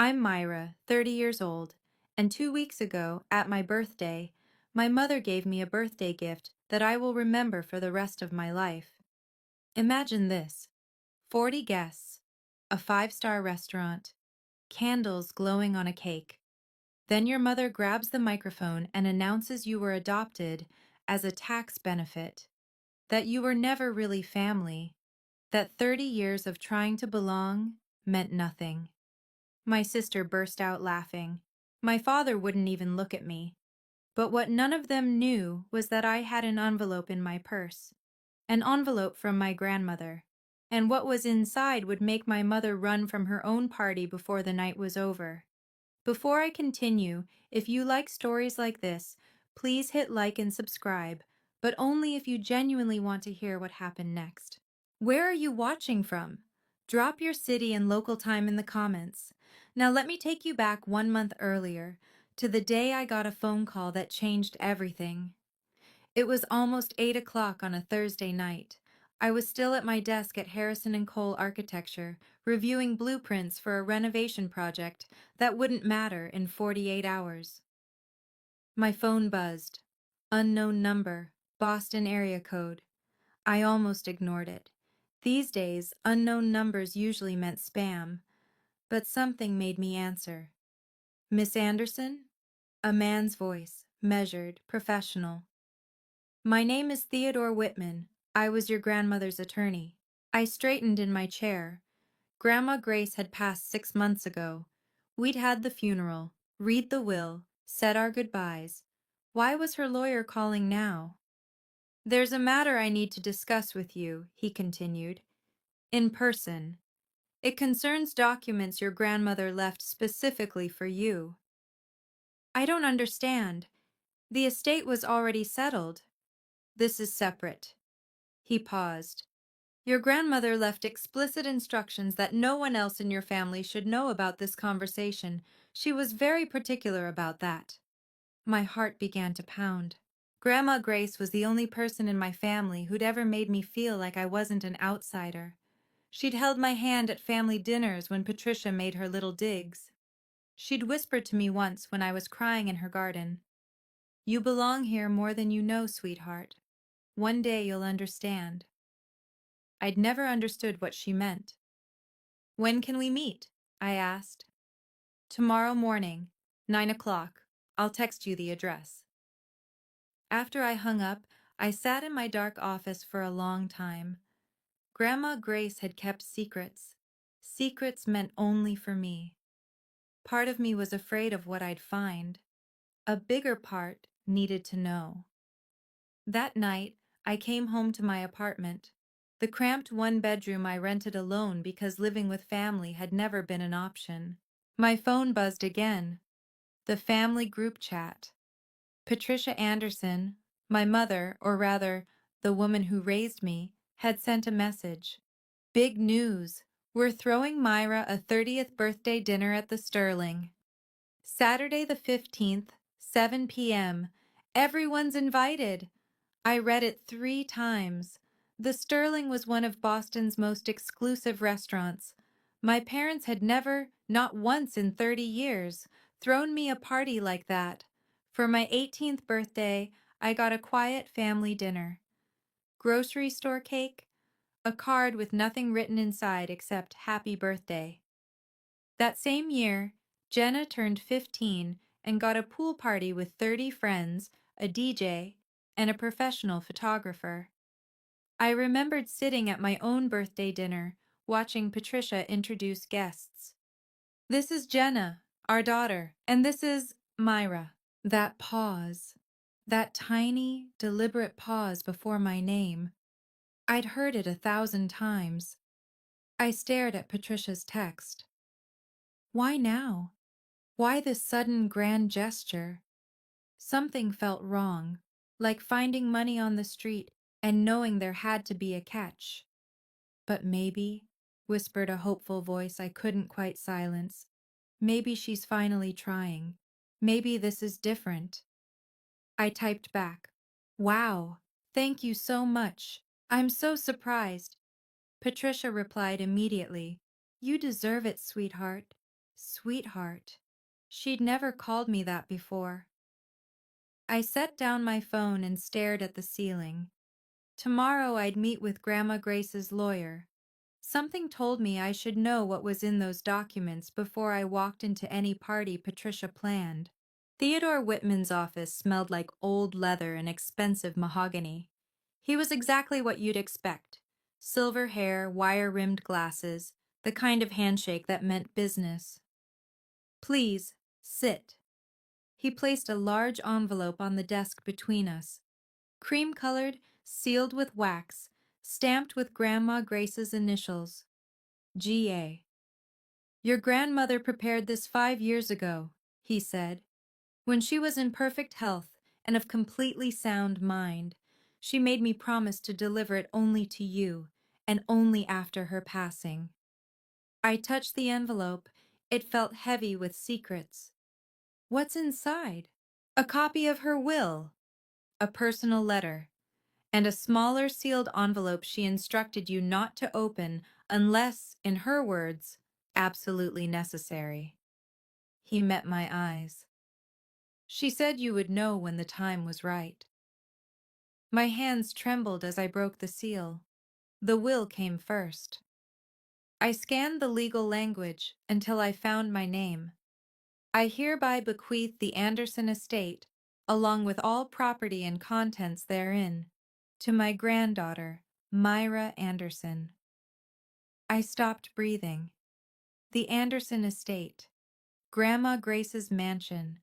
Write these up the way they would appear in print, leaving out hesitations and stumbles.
I'm Myra, 30 years old, and 2 weeks ago, at my birthday, my mother gave me a birthday gift that I will remember for the rest of my life. Imagine this: 40 guests, a five-star restaurant, candles glowing on a cake. Then your mother grabs the microphone and announces you were adopted as a tax benefit, that you were never really family, that 30 years of trying to belong meant nothing. My sister burst out laughing. My father wouldn't even look at me. But what none of them knew was that I had an envelope in my purse, an envelope from my grandmother, and what was inside would make my mother run from her own party before the night was over. Before I continue, if you like stories like this, please hit like and subscribe, but only if you genuinely want to hear what happened next. Where are you watching from? Drop your city and local time in the comments. Now let me take you back 1 month earlier, to the day I got a phone call that changed everything. It was almost 8 o'clock on a Thursday night. I was still at my desk at Harrison and Cole Architecture, reviewing blueprints for a renovation project that wouldn't matter in 48 hours. My phone buzzed. Unknown number, Boston area code. I almost ignored it. These days, unknown numbers usually meant spam, but something made me answer. Miss Anderson? A man's voice, measured, professional. My name is Theodore Whitman. I was your grandmother's attorney. I straightened in my chair. Grandma Grace had passed 6 months ago. We'd had the funeral, read the will, said our goodbyes. Why was her lawyer calling now? There's a matter I need to discuss with you, he continued. In person. It concerns documents your grandmother left specifically for you. I don't understand. The estate was already settled. This is separate. He paused. Your grandmother left explicit instructions that no one else in your family should know about this conversation. She was very particular about that. My heart began to pound. Grandma Grace was the only person in my family who'd ever made me feel like I wasn't an outsider. She'd held my hand at family dinners when Patricia made her little digs. She'd whispered to me once when I was crying in her garden, "You belong here more than you know, sweetheart. One day you'll understand." I'd never understood what she meant. When can we meet? I asked. Tomorrow morning, 9 o'clock. I'll text you the address. After I hung up, I sat in my dark office for a long time. Grandma Grace had kept secrets. Secrets meant only for me. Part of me was afraid of what I'd find. A bigger part needed to know. That night, I came home to my apartment, the cramped one-bedroom I rented alone because living with family had never been an option. My phone buzzed again. The family group chat. Patricia Anderson, my mother, or rather, the woman who raised me, had sent a message. Big news. We're throwing Myra a 30th birthday dinner at the Sterling. Saturday the 15th, 7 p.m. Everyone's invited. I read it 3 times. The Sterling was one of Boston's most exclusive restaurants. My parents had never, not once in 30 years, thrown me a party like that. For my 18th birthday, I got a quiet family dinner. Grocery store cake, a card with nothing written inside except "Happy Birthday." That same year, Jenna turned 15 and got a pool party with 30 friends, a DJ, and a professional photographer. I remembered sitting at my own birthday dinner, watching Patricia introduce guests. This is Jenna, our daughter, and this is Myra. That pause, that tiny, deliberate pause before my name. I'd heard it 1,000 times. I stared at Patricia's text. Why now? Why this sudden grand gesture? Something felt wrong, like finding money on the street and knowing there had to be a catch. But maybe, whispered a hopeful voice I couldn't quite silence, maybe she's finally trying. Maybe this is different. I typed back, "Wow, thank you so much. I'm so surprised." Patricia replied immediately, "You deserve it, sweetheart. Sweetheart. She'd never called me that before. I set down my phone and stared at the ceiling. Tomorrow I'd meet with Grandma Grace's lawyer. Something told me I should know what was in those documents before I walked into any party Patricia planned. Theodore Whitman's office smelled like old leather and expensive mahogany. He was exactly what you'd expect. Silver hair, wire-rimmed glasses, the kind of handshake that meant business. Please, sit. He placed a large envelope on the desk between us. Cream-colored, sealed with wax, stamped with Grandma Grace's initials. G.A. Your grandmother prepared this 5 years ago, he said. When she was in perfect health and of completely sound mind, she made me promise to deliver it only to you, and only after her passing. I touched the envelope. It felt heavy with secrets. What's inside? A copy of her will, a personal letter, and a smaller sealed envelope she instructed you not to open unless, in her words, absolutely necessary. He met my eyes. She said you would know when the time was right. My hands trembled as I broke the seal. The will came first. I scanned the legal language until I found my name. I hereby bequeath the Anderson estate, along with all property and contents therein, to my granddaughter, Myra Anderson. I stopped breathing. The Anderson estate, Grandma Grace's mansion,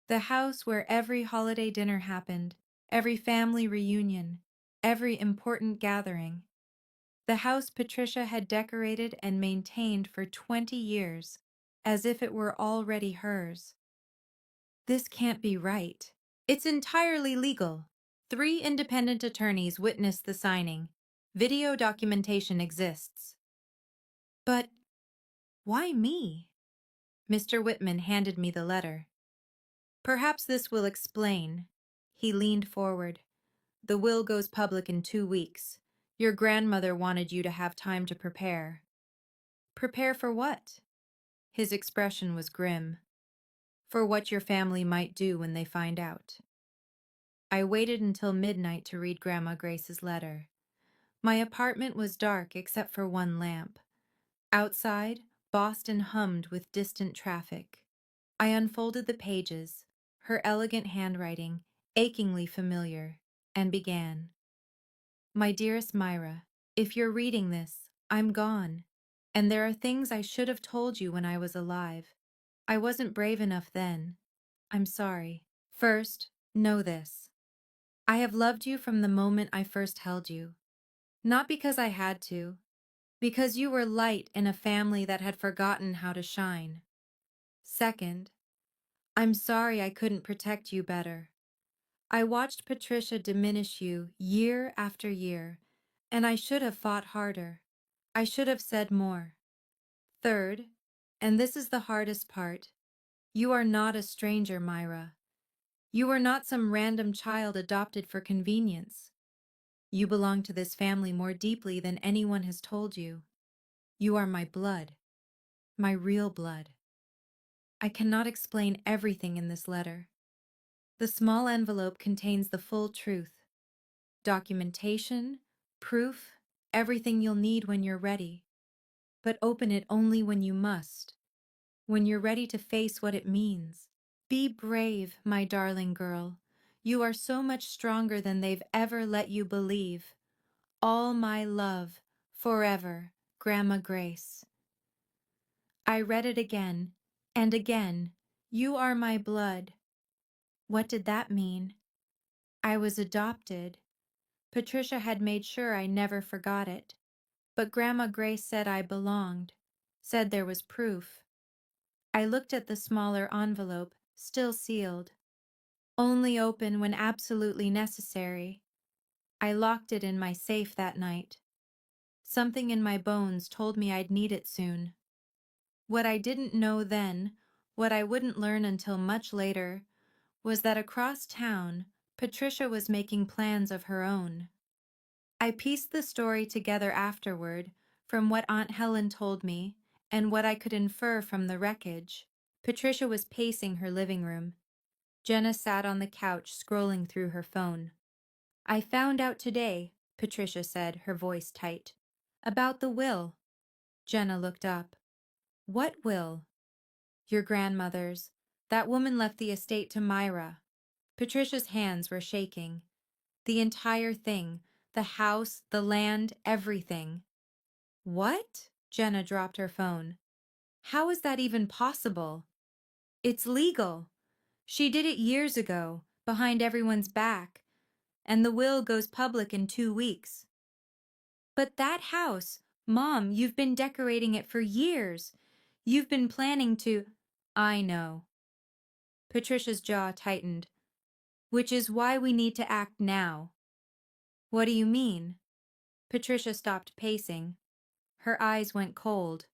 the house where every holiday dinner happened, every family reunion, every important gathering. The house Patricia had decorated and maintained for 20 years, as if it were already hers. This can't be right. It's entirely legal. 3 independent attorneys witnessed the signing. Video documentation exists. But why me? Mr. Whitman handed me the letter. Perhaps this will explain. He leaned forward. The will goes public in 2 weeks. Your grandmother wanted you to have time to prepare. Prepare for what? His expression was grim. For what your family might do when they find out. I waited until midnight to read Grandma Grace's letter. My apartment was dark except for one lamp. Outside, Boston hummed with distant traffic. I unfolded the pages, her elegant handwriting, achingly familiar, and began. My dearest Myra, if you're reading this, I'm gone, and there are things I should have told you when I was alive. I wasn't brave enough then. I'm sorry. First, know this. I have loved you from the moment I first held you. Not because I had to, because you were light in a family that had forgotten how to shine. Second, I'm sorry I couldn't protect you better. I watched Patricia diminish you year after year, and I should have fought harder. I should have said more. Third, and this is the hardest part, you are not a stranger, Myra. You are not some random child adopted for convenience. You belong to this family more deeply than anyone has told you. You are my blood, my real blood. I cannot explain everything in this letter. The small envelope contains the full truth. Documentation, proof, everything you'll need when you're ready. But open it only when you must, when you're ready to face what it means. Be brave, my darling girl. You are so much stronger than they've ever let you believe. All my love, forever, Grandma Grace. I read it again, and again. You are my blood. What did that mean? I was adopted. Patricia had made sure I never forgot it. But Grandma Grace said I belonged, said there was proof. I looked at the smaller envelope, still sealed. Only open when absolutely necessary. I locked it in my safe that night. Something in my bones told me I'd need it soon. What I didn't know then, what I wouldn't learn until much later, was that across town, Patricia was making plans of her own. I pieced the story together afterward from what Aunt Helen told me and what I could infer from the wreckage. Patricia was pacing her living room. Jenna sat on the couch scrolling through her phone. I found out today, Patricia said, her voice tight. About the will. Jenna looked up. What will? Your grandmother's. That woman left the estate to Myra. Patricia's hands were shaking. The entire thing, the house, the land, everything. What? Jenna dropped her phone. How is that even possible? It's legal. She did it years ago, behind everyone's back, and the will goes public in 2 weeks. But that house, Mom, you've been decorating it for years. You've been planning to... I know. Patricia's jaw tightened. Which is why we need to act now. What do you mean? Patricia stopped pacing. Her eyes went cold.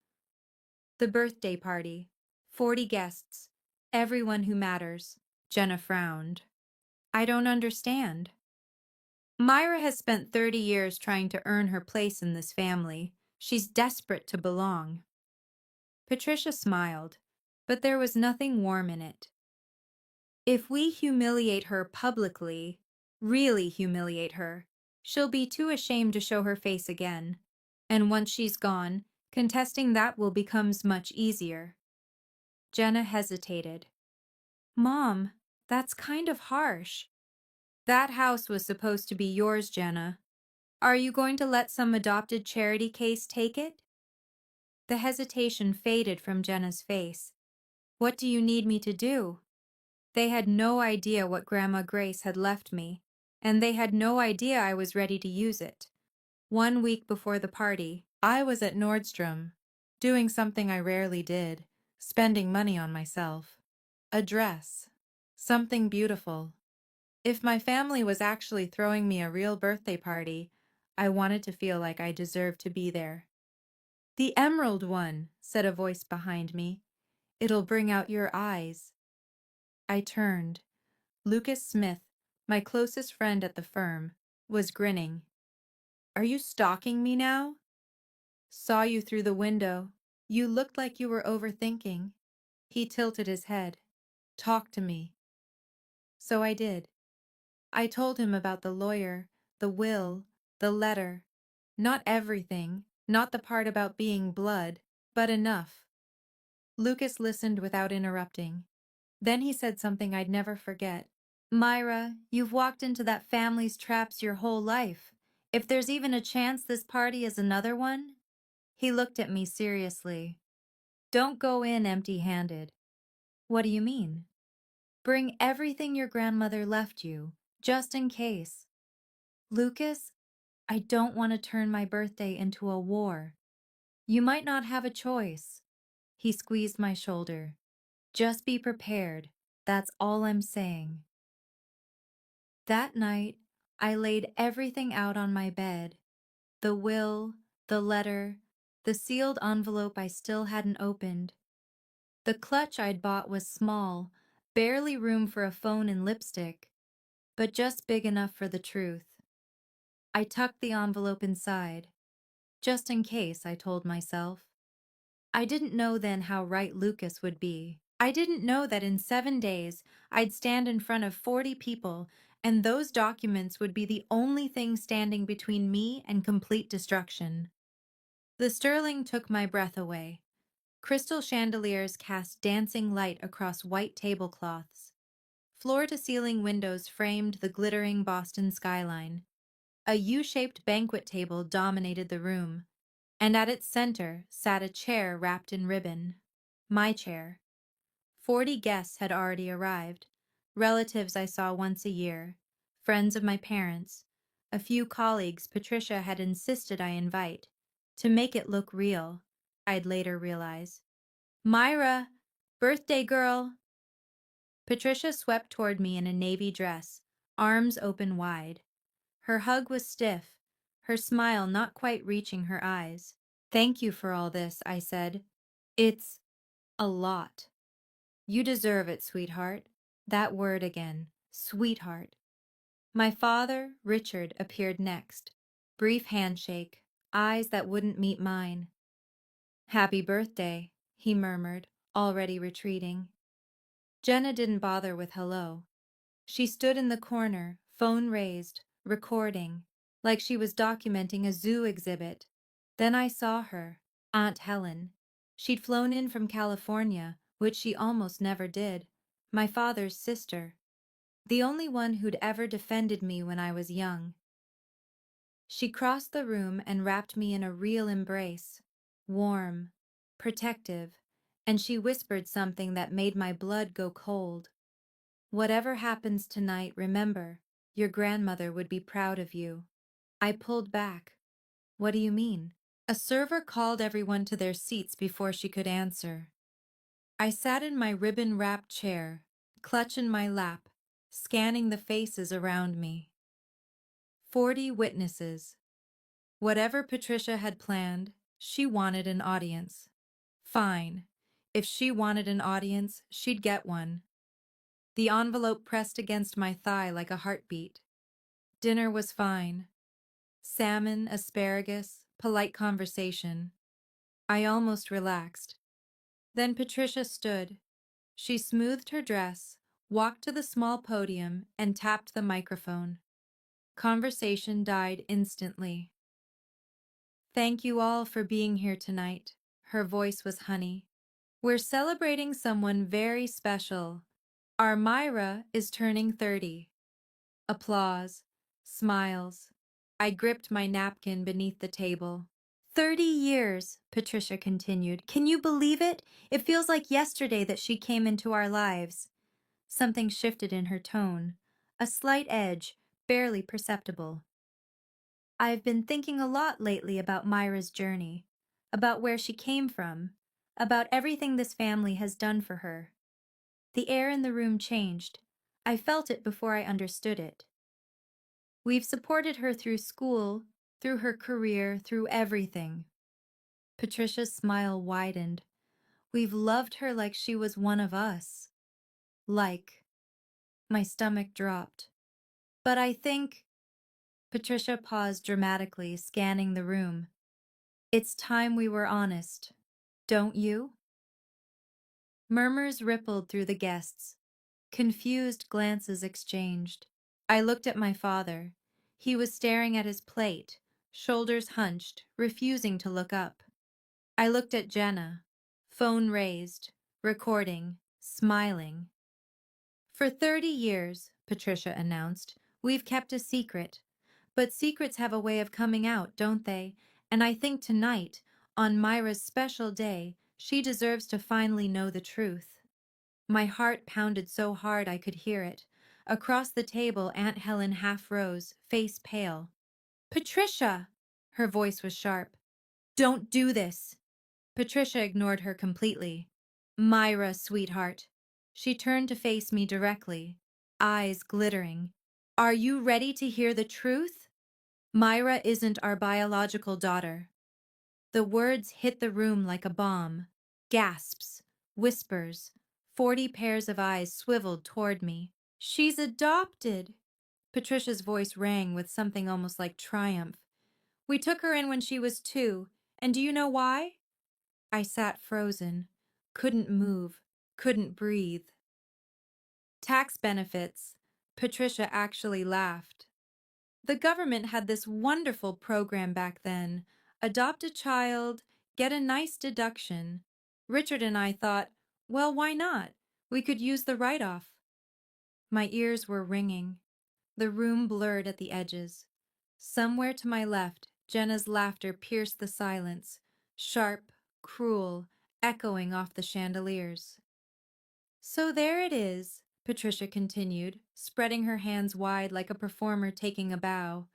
The birthday party. 40 guests. Everyone who matters. Jenna frowned. I don't understand. Myra has spent 30 years trying to earn her place in this family. She's desperate to belong. Patricia smiled, but there was nothing warm in it. If we humiliate her publicly, really humiliate her, she'll be too ashamed to show her face again. And once she's gone, contesting that will become much easier. Jenna hesitated. Mom, that's kind of harsh. That house was supposed to be yours, Jenna. Are you going to let some adopted charity case take it? The hesitation faded from Jenna's face. What do you need me to do? They had no idea what Grandma Grace had left me, and they had no idea I was ready to use it. 1 week before the party, I was at Nordstrom, doing something I rarely did, spending money on myself. A dress. Something beautiful. If my family was actually throwing me a real birthday party, I wanted to feel like I deserved to be there. The emerald one, said a voice behind me. It'll bring out your eyes. I turned. Lucas Smith, my closest friend at the firm, was grinning. Are you stalking me now? Saw you through the window. You looked like you were overthinking. He tilted his head. Talk to me. So I did. I told him about the lawyer, the will, the letter. Not everything, not the part about being blood, but enough. Lucas listened without interrupting. Then he said something I'd never forget. Myra, you've walked into that family's traps your whole life. If there's even a chance this party is another one? He looked at me seriously. Don't go in empty-handed. What do you mean? Bring everything your grandmother left you, just in case. Lucas, I don't want to turn my birthday into a war. You might not have a choice. He squeezed my shoulder. Just be prepared. That's all I'm saying. That night, I laid everything out on my bed. The will, the letter, the sealed envelope I still hadn't opened. The clutch I'd bought was small, barely room for a phone and lipstick, but just big enough for the truth. I tucked the envelope inside. Just in case, I told myself. I didn't know then how right Lucas would be. I didn't know that in 7 days, I'd stand in front of 40 people, and those documents would be the only thing standing between me and complete destruction. The sterling took my breath away. Crystal chandeliers cast dancing light across white tablecloths. Floor-to-ceiling windows framed the glittering Boston skyline. A U-shaped banquet table dominated the room, and at its center sat a chair wrapped in ribbon. My chair. 40 guests had already arrived, relatives I saw once a year, friends of my parents, a few colleagues Patricia had insisted I invite, to make it look real, I'd later realize. Myra! Birthday girl! Patricia swept toward me in a navy dress, arms open wide. Her hug was stiff, her smile not quite reaching her eyes. Thank you for all this, I said. It's a lot. You deserve it, sweetheart. That word again, sweetheart. My father, Richard, appeared next. Brief handshake, eyes that wouldn't meet mine. Happy birthday, he murmured, already retreating. Jenna didn't bother with hello. She stood in the corner, phone raised, recording, like she was documenting a zoo exhibit. Then I saw her, Aunt Helen. She'd flown in from California, which she almost never did. My father's sister. The only one who'd ever defended me when I was young. She crossed the room and wrapped me in a real embrace. Warm, protective, and she whispered something that made my blood go cold. Whatever happens tonight, remember, your grandmother would be proud of you. I pulled back. What do you mean? A server called everyone to their seats before she could answer. I sat in my ribbon-wrapped chair, clutch in my lap, scanning the faces around me. 40 witnesses. Whatever Patricia had planned, she wanted an audience. Fine. If she wanted an audience, she'd get one. The envelope pressed against my thigh like a heartbeat. Dinner was fine. Salmon, asparagus, polite conversation. I almost relaxed. Then Patricia stood. She smoothed her dress, walked to the small podium, and tapped the microphone. Conversation died instantly. Thank you all for being here tonight. Her voice was honey. We're celebrating someone very special. Our Myra is turning 30. Applause. Smiles. I gripped my napkin beneath the table. 30 years, Patricia continued. Can you believe it? It feels like yesterday that she came into our lives. Something shifted in her tone. A slight edge, barely perceptible. I've been thinking a lot lately about Myra's journey, about where she came from, about everything this family has done for her. The air in the room changed. I felt it before I understood it. We've supported her through school, through her career, through everything. Patricia's smile widened. We've loved her like she was one of us. Like. My stomach dropped. But I think... Patricia paused dramatically, scanning the room. It's time we were honest. Don't you? Murmurs rippled through the guests. Confused glances exchanged. I looked at my father. He was staring at his plate, shoulders hunched, refusing to look up. I looked at Jenna, phone raised, recording, smiling. For 30 years, Patricia announced, we've kept a secret. But secrets have a way of coming out, don't they? And I think tonight, on Myra's special day, she deserves to finally know the truth. My heart pounded so hard I could hear it. Across the table, Aunt Helen half rose, face pale. Patricia! Her voice was sharp. Don't do this! Patricia ignored her completely. Myra, sweetheart. She turned to face me directly, eyes glittering. Are you ready to hear the truth? Myra isn't our biological daughter. The words hit the room like a bomb. Gasps, whispers, 40 pairs of eyes swiveled toward me. She's adopted! Patricia's voice rang with something almost like triumph. We took her in when she was 2, and do you know why? I sat frozen, couldn't move, couldn't breathe. Tax benefits. Patricia actually laughed. The government had this wonderful program back then. Adopt a child, get a nice deduction. Richard and I thought, well, why not? We could use the write-off. My ears were ringing. The room blurred at the edges. Somewhere to my left, Jenna's laughter pierced the silence, sharp, cruel, echoing off the chandeliers. So there it is, Patricia continued, spreading her hands wide like a performer taking a bow.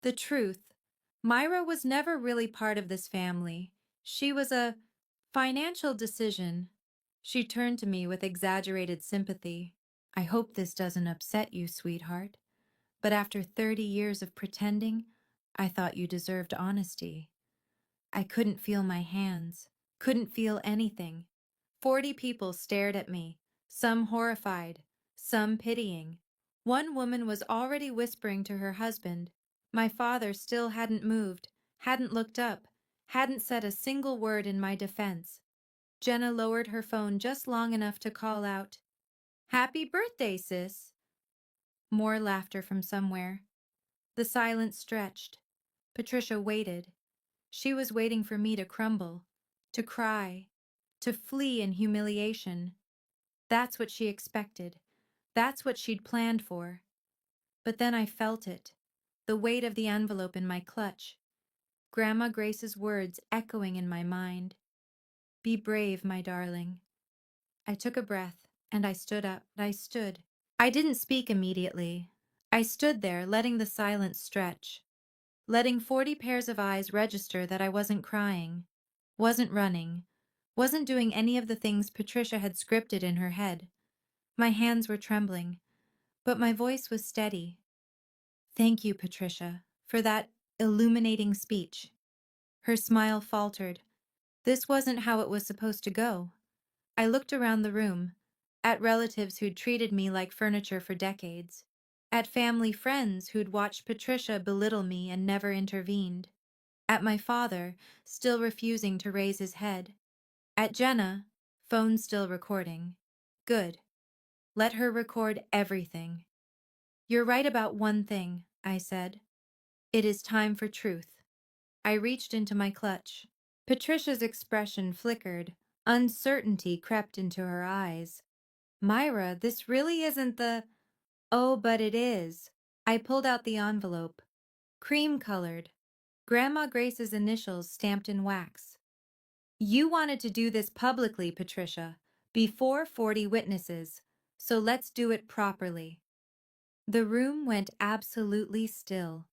The truth. Myra was never really part of this family. She was a financial decision. She turned to me with exaggerated sympathy. I hope this doesn't upset you, sweetheart. But after 30 years of pretending, I thought you deserved honesty. I couldn't feel my hands, couldn't feel anything. 40 people stared at me, some horrified, some pitying. One woman was already whispering to her husband. My father still hadn't moved, hadn't looked up, hadn't said a single word in my defense. Jenna lowered her phone just long enough to call out, "Happy birthday, sis!" More laughter from somewhere. The silence stretched. Patricia waited. She was waiting for me to crumble, to cry, to flee in humiliation. That's what she expected. That's what she'd planned for. But then I felt it, the weight of the envelope in my clutch, Grandma Grace's words echoing in my mind. "Be brave, my darling." I took a breath, and I stood up. I stood. I didn't speak immediately. I stood there, letting the silence stretch, letting 40 pairs of eyes register that I wasn't crying, wasn't running, wasn't doing any of the things Patricia had scripted in her head. My hands were trembling, but my voice was steady. "Thank you, Patricia, for that illuminating speech." Her smile faltered. This wasn't how it was supposed to go. I looked around the room, at relatives who'd treated me like furniture for decades, at family friends who'd watched Patricia belittle me and never intervened, at my father, still refusing to raise his head, at Jenna, phone still recording. Good. Let her record everything. "You're right about one thing," I said. "It is time for truth." I reached into my clutch. Patricia's expression flickered. Uncertainty crept into her eyes. "Myra, this really isn't the—" "Oh, but it is." I pulled out the envelope. Cream-colored. Grandma Grace's initials stamped in wax. "You wanted to do this publicly, Patricia, before 40 witnesses, so let's do it properly." The room went absolutely still.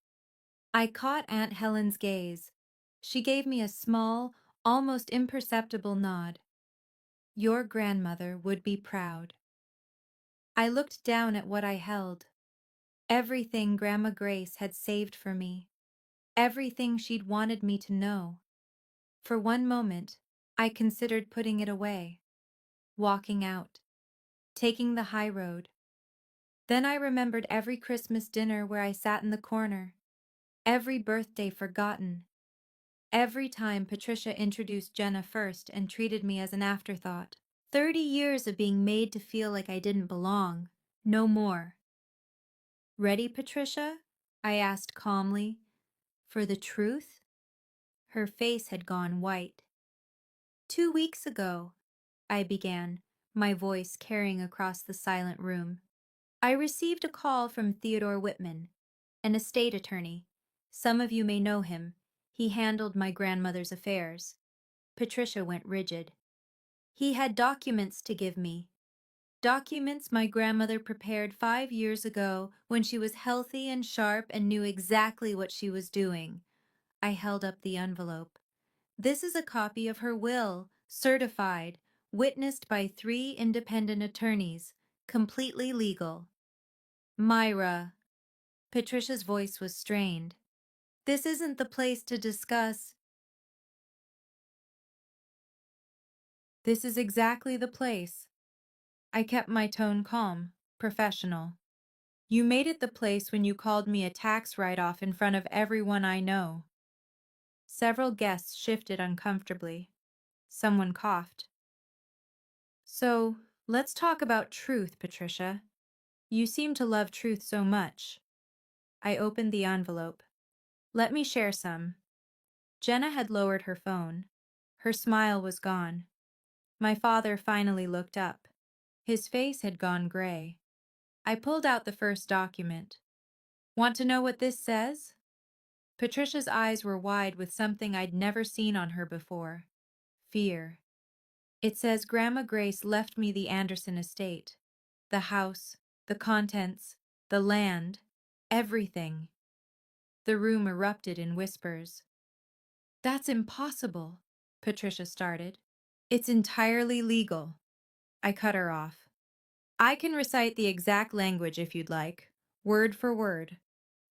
I caught Aunt Helen's gaze. She gave me a small, almost imperceptible nod. "Your grandmother would be proud." I looked down at what I held. Everything Grandma Grace had saved for me. Everything she'd wanted me to know. For one moment, I considered putting it away, walking out, taking the high road. Then I remembered every Christmas dinner where I sat in the corner, every birthday forgotten, every time Patricia introduced Jenna first and treated me as an afterthought. 30 years of being made to feel like I didn't belong. No more. "Ready, Patricia?" I asked calmly. "For the truth?" Her face had gone white. "2 weeks ago," I began, my voice carrying across the silent room, "I received a call from Theodore Whitman, an estate attorney. Some of you may know him. He handled my grandmother's affairs." Patricia went rigid. "He had documents to give me. Documents my grandmother prepared 5 years ago when she was healthy and sharp and knew exactly what she was doing." I held up the envelope. "This is a copy of her will, certified, witnessed by 3 independent attorneys, completely legal." "Myra." Patricia's voice was strained. "This isn't the place to discuss—" "This is exactly the place." I kept my tone calm, professional. "You made it the place when you called me a tax write-off in front of everyone I know." Several guests shifted uncomfortably. Someone coughed. "So, let's talk about truth, Patricia. You seem to love truth so much." I opened the envelope. "Let me share some." Jenna had lowered her phone. Her smile was gone. My father finally looked up. His face had gone gray. I pulled out the first document. "Want to know what this says?" Patricia's eyes were wide with something I'd never seen on her before. Fear. "It says Grandma Grace left me the Anderson estate. The house, the contents, the land, everything." The room erupted in whispers. "That's impossible," Patricia started. "It's entirely legal." I cut her off. "I can recite the exact language if you'd like, word for word."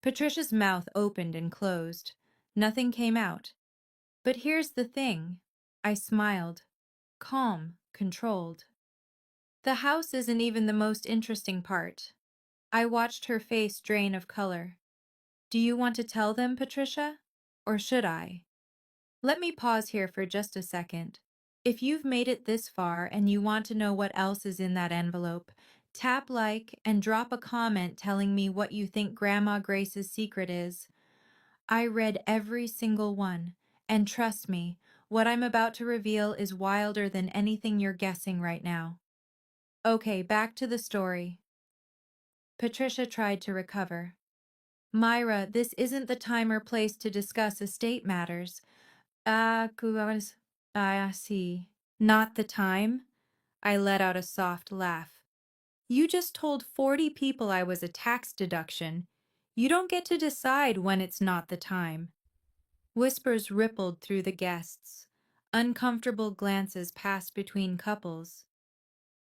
Patricia's mouth opened and closed. Nothing came out. "But here's the thing." I smiled. Calm, controlled. "The house isn't even the most interesting part." I watched her face drain of color. "Do you want to tell them, Patricia? Or should I?" Let me pause here for just a second. If you've made it this far and you want to know what else is in that envelope, tap like and drop a comment telling me what you think Grandma Grace's secret is. I read every single one, and trust me, what I'm about to reveal is wilder than anything you're guessing right now. Okay, back to the story. Patricia tried to recover. Myra, this isn't the time or place to discuss estate matters. I see. Not the time? I let out a soft laugh. You just told 40 people I was a tax deduction. You don't get to decide when it's not the time. Whispers rippled through the guests. Uncomfortable glances passed between couples.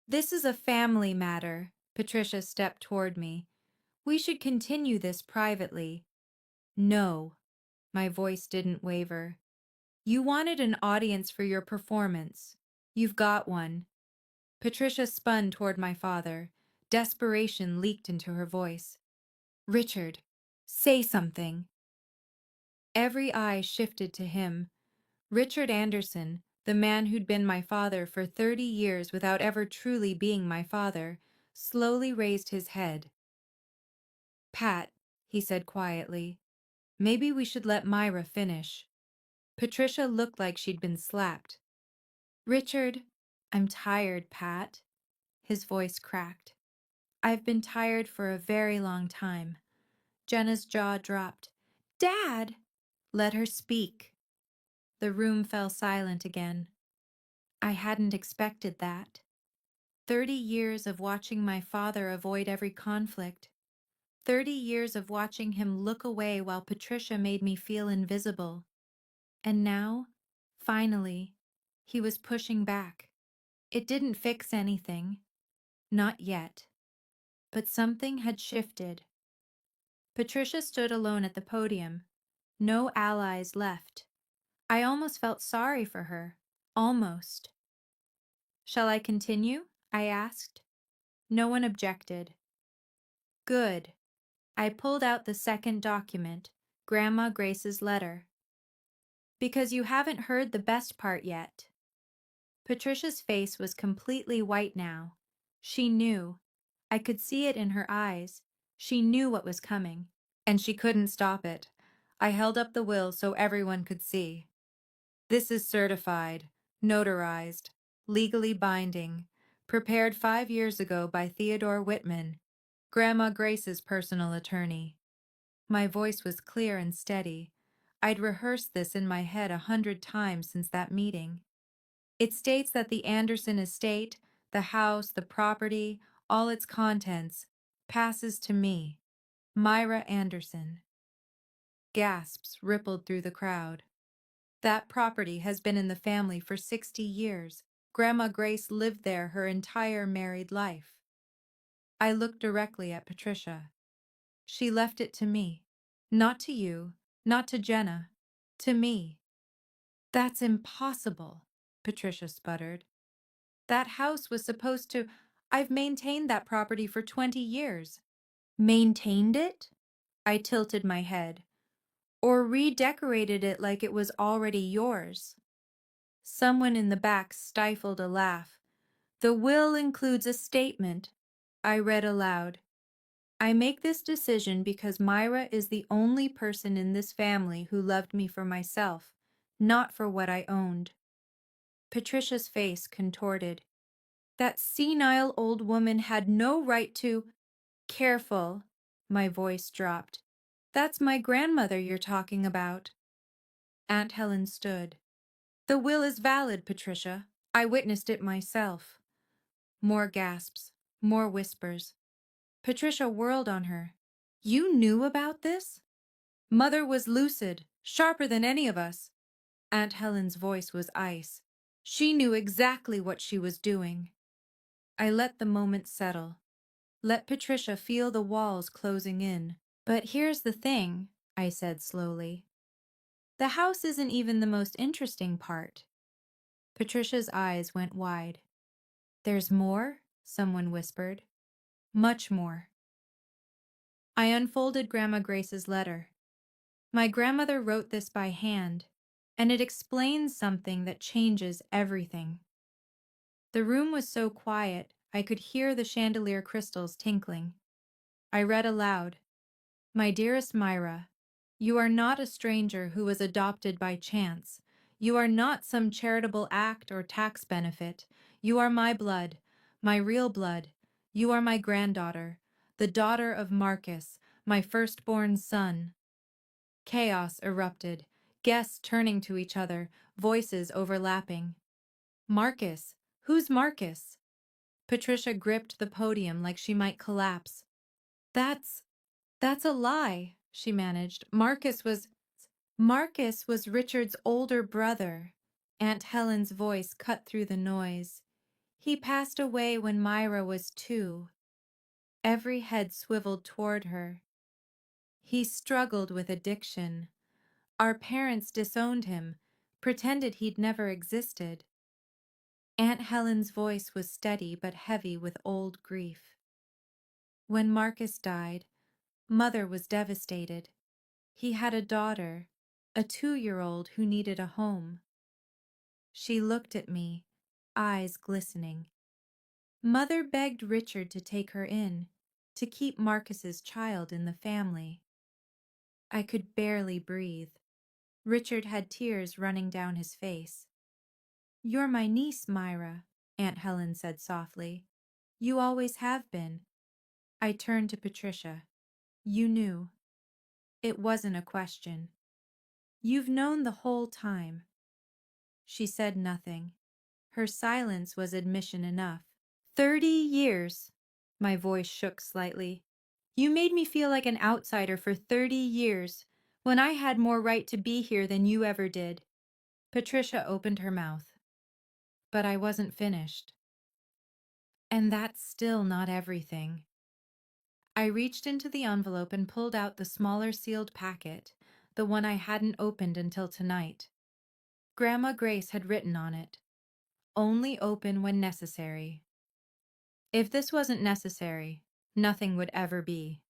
This is a family matter. Patricia stepped toward me. We should continue this privately. No. My voice didn't waver. You wanted an audience for your performance. You've got one. Patricia spun toward my father. Desperation leaked into her voice. Richard, say something. Every eye shifted to him. Richard Anderson, the man who'd been my father for 30 years without ever truly being my father, slowly raised his head. Pat, he said quietly, maybe we should let Myra finish. Patricia looked like she'd been slapped. Richard, I'm tired, Pat. His voice cracked. I've been tired for a very long time. Jenna's jaw dropped. Dad! Let her speak. The room fell silent again. I hadn't expected that. 30 years of watching my father avoid every conflict. 30 years of watching him look away while Patricia made me feel invisible. And now, finally, he was pushing back. It didn't fix anything. Not yet. But something had shifted. Patricia stood alone at the podium. No allies left. I almost felt sorry for her. Almost. Shall I continue? I asked. No one objected. Good. I pulled out the second document, Grandma Grace's letter. Because you haven't heard the best part yet. Patricia's face was completely white now. She knew. I could see it in her eyes. She knew what was coming, and she couldn't stop it. I held up the will so everyone could see. This is certified, notarized, legally binding, prepared 5 years ago by Theodore Whitman, Grandma Grace's personal attorney. My voice was clear and steady. I'd rehearsed this in my head 100 times since that meeting. It states that the Anderson estate, the house, the property, all its contents, passes to me, Myra Anderson. Gasps rippled through the crowd. That property has been in the family for 60 years. Grandma Grace lived there her entire married life. I looked directly at Patricia. She left it to me. Not to you, not to Jenna, to me. That's impossible, Patricia sputtered. That house was supposed to... I've maintained that property for 20 years. Maintained it? I tilted my head. Or redecorated it like it was already yours. Someone in the back stifled a laugh. The will includes a statement. I read aloud. I make this decision because Myra is the only person in this family who loved me for myself, not for what I owned. Patricia's face contorted. That senile old woman had no right to... Careful. My voice dropped. That's my grandmother you're talking about. Aunt Helen stood. The will is valid, Patricia. I witnessed it myself. More gasps, more whispers. Patricia whirled on her. You knew about this? Mother was lucid, sharper than any of us. Aunt Helen's voice was ice. She knew exactly what she was doing. I let the moment settle. Let Patricia feel the walls closing in. But here's the thing, I said slowly. The house isn't even the most interesting part. Patricia's eyes went wide. There's more? Someone whispered. Much more. I unfolded Grandma Grace's letter. My grandmother wrote this by hand. and it explains something that changes everything. The room was so quiet, I could hear the chandelier crystals tinkling. I read aloud, "My dearest Myra, you are not a stranger who was adopted by chance. You are not some charitable act or tax benefit. You are my blood, my real blood. You are my granddaughter, the daughter of Marcus, my firstborn son." Chaos erupted, guests turning to each other, voices overlapping. "Marcus? Who's Marcus?" Patricia gripped the podium like she might collapse. That's that's a lie," she managed. Marcus was Richard's older brother." Aunt Helen's voice cut through the noise. "He passed away when Myra was 2. Every head swiveled toward her. "He struggled with addiction. Our parents disowned him, pretended he'd never existed." Aunt Helen's voice was steady but heavy with old grief. "When Marcus died, Mother was devastated. He had a daughter, a 2-year-old who needed a home." She looked at me, eyes glistening. "Mother begged Richard to take her in, to keep Marcus's child in the family." I could barely breathe. Richard had tears running down his face. "You're my niece, Myra," Aunt Helen said softly. "You always have been." I turned to Patricia. "You knew." It wasn't a question. "You've known the whole time." She said nothing. Her silence was admission enough. 30 years. My voice shook slightly. "You made me feel like an outsider for 30 years, when I had more right to be here than you ever did." Patricia opened her mouth. But I wasn't finished. "And that's still not everything." I reached into the envelope and pulled out the smaller sealed packet, the one I hadn't opened until tonight. Grandma Grace had written on it, "Only open when necessary." If this wasn't necessary, nothing would ever be.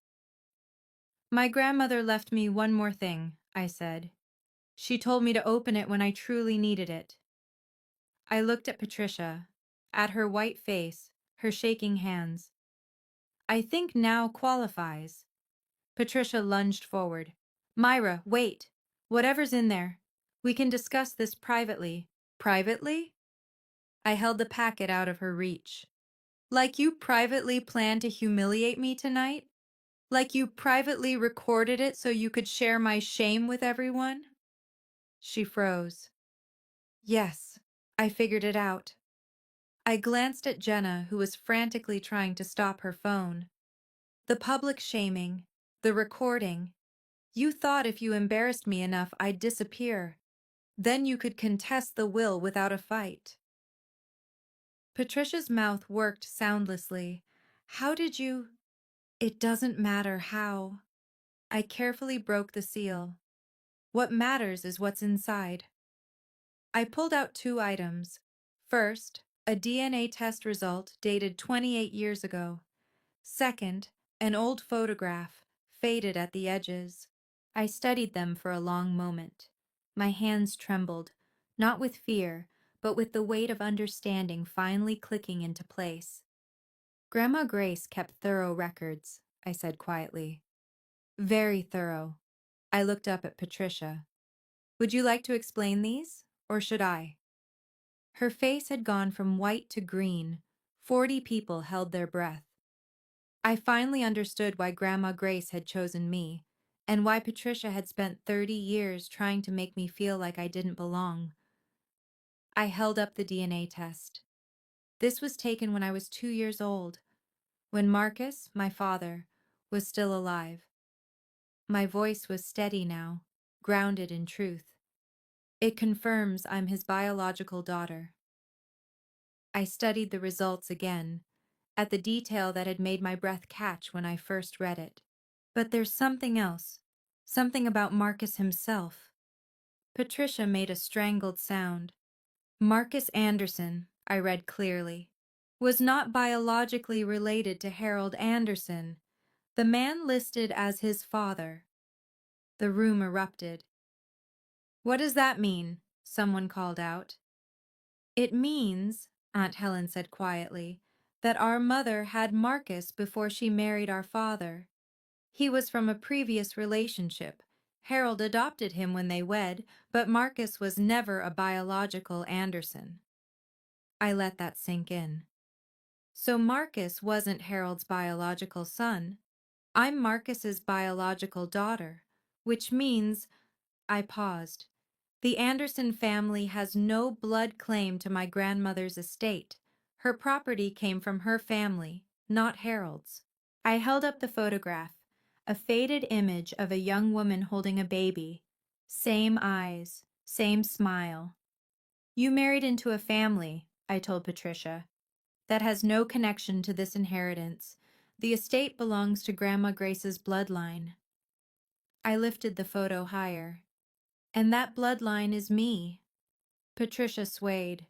"My grandmother left me one more thing," I said. "She told me to open it when I truly needed it." I looked at Patricia, at her white face, her shaking hands. "I think now qualifies." Patricia lunged forward. "Myra, wait. Whatever's in there. We can discuss this privately." "Privately?" I held the packet out of her reach. "Like you privately planned to humiliate me tonight? Like you privately recorded it so you could share my shame with everyone?" She froze. "Yes, I figured it out." I glanced at Jenna, who was frantically trying to stop her phone. "The public shaming, the recording. You thought if you embarrassed me enough, I'd disappear. Then you could contest the will without a fight." Patricia's mouth worked soundlessly. "How did you—" "It doesn't matter how." I carefully broke the seal. "What matters is what's inside." I pulled out 2 items. First, a DNA test result dated 28 years ago. Second, an old photograph, faded at the edges. I studied them for a long moment. My hands trembled, not with fear, but with the weight of understanding finally clicking into place. "Grandma Grace kept thorough records," I said quietly. "Very thorough." I looked up at Patricia. "Would you like to explain these, or should I?" Her face had gone from white to green. 40 people held their breath. I finally understood why Grandma Grace had chosen me, and why Patricia had spent 30 years trying to make me feel like I didn't belong. I held up the DNA test. This was taken when I was 2 years old, when Marcus, my father, was still alive. My voice was steady now, grounded in truth. "It confirms I'm his biological daughter." I studied the results again, at the detail that had made my breath catch when I first read it. "But there's something else, something about Marcus himself." Patricia made a strangled sound. "Marcus Anderson," I read clearly, "was not biologically related to Harold Anderson, the man listed as his father." The room erupted. What does that mean? Someone called out. It means, Aunt Helen said quietly, that our mother had Marcus before she married our father. He was from a previous relationship. Harold adopted him when they wed, but Marcus was never a biological Anderson. I let that sink in. So Marcus wasn't Harold's biological son. I'm Marcus's biological daughter, which means I paused. The Anderson family has no blood claim to my grandmother's estate. Her property came from her family, not Harold's. I held up the photograph, a faded image of a young woman holding a baby. Same eyes, same smile. You married into a family, I told Patricia, that has no connection to this inheritance. The estate belongs to Grandma Grace's bloodline. I lifted the photo higher. And that bloodline is me. Patricia swayed.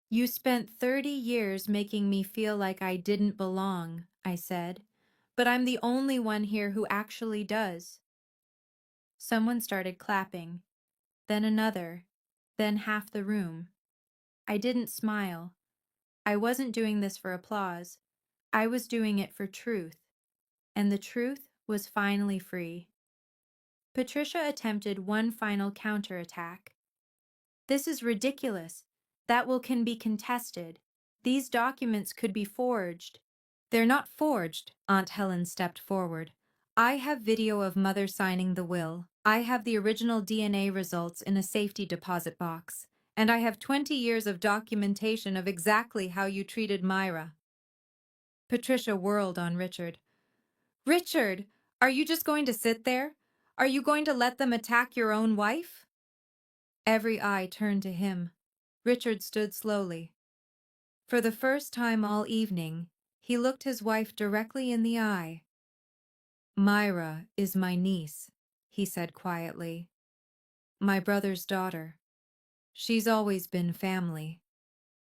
You spent 30 years making me feel like I didn't belong, I said. But I'm the only one here who actually does. Someone started clapping, then another, then half the room. I didn't smile. I wasn't doing this for applause. I was doing it for truth. And the truth was finally free. Patricia attempted one final counterattack. This is ridiculous. That will can be contested. These documents could be forged. They're not forged, Aunt Helen stepped forward. I have video of Mother signing the will. I have the original DNA results in a safety deposit box. And I have 20 years of documentation of exactly how you treated Myra. Patricia whirled on Richard. Richard, are you just going to sit there? Are you going to let them attack your own wife? Every eye turned to him. Richard stood slowly. For the first time all evening, he looked his wife directly in the eye. Myra is my niece, he said quietly. My brother's daughter. She's always been family.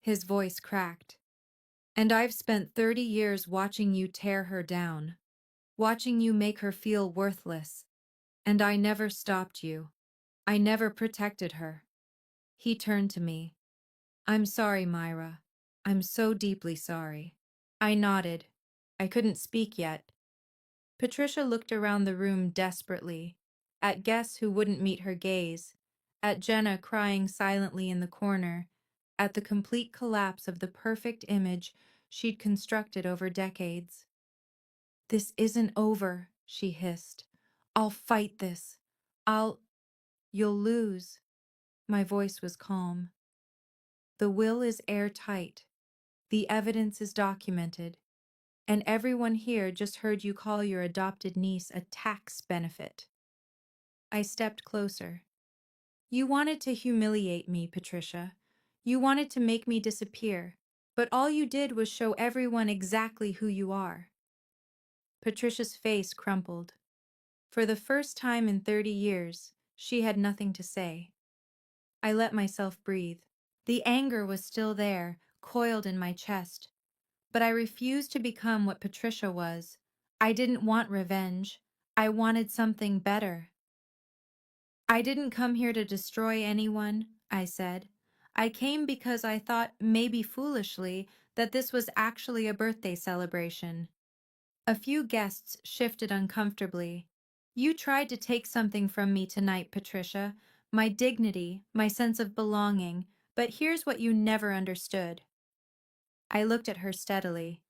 His voice cracked. And I've spent 30 years watching you tear her down, watching you make her feel worthless. And I never stopped you. I never protected her. He turned to me. I'm sorry, Myra. I'm so deeply sorry. I nodded. I couldn't speak yet. Patricia looked around the room desperately, at guests who wouldn't meet her gaze, at Jenna crying silently in the corner, at the complete collapse of the perfect image she'd constructed over decades. This isn't over, she hissed. I'll fight this. You'll lose. My voice was calm. The will is airtight. The evidence is documented. And everyone here just heard you call your adopted niece a tax benefit. I stepped closer. You wanted to humiliate me, Patricia. You wanted to make me disappear. But all you did was show everyone exactly who you are. Patricia's face crumpled. For the first time in 30 years, she had nothing to say. I let myself breathe. The anger was still there, coiled in my chest. But I refused to become what Patricia was. I didn't want revenge. I wanted something better. I didn't come here to destroy anyone, I said. I came because I thought, maybe foolishly, that this was actually a birthday celebration. A few guests shifted uncomfortably. You tried to take something from me tonight, Patricia. My dignity, my sense of belonging. But here's what you never understood. I looked at her steadily.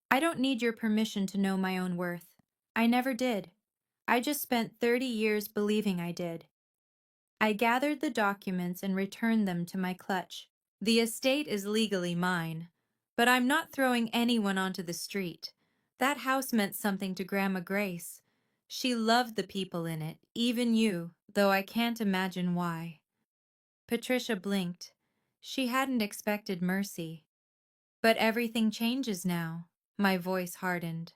I don't need your permission to know my own worth. I never did. I just spent 30 years believing I did. I gathered the documents and returned them to my clutch. The estate is legally mine, but I'm not throwing anyone onto the street. That house meant something to Grandma Grace. She loved the people in it, even you, though I can't imagine why. Patricia blinked. She hadn't expected mercy. But everything changes now. My voice hardened.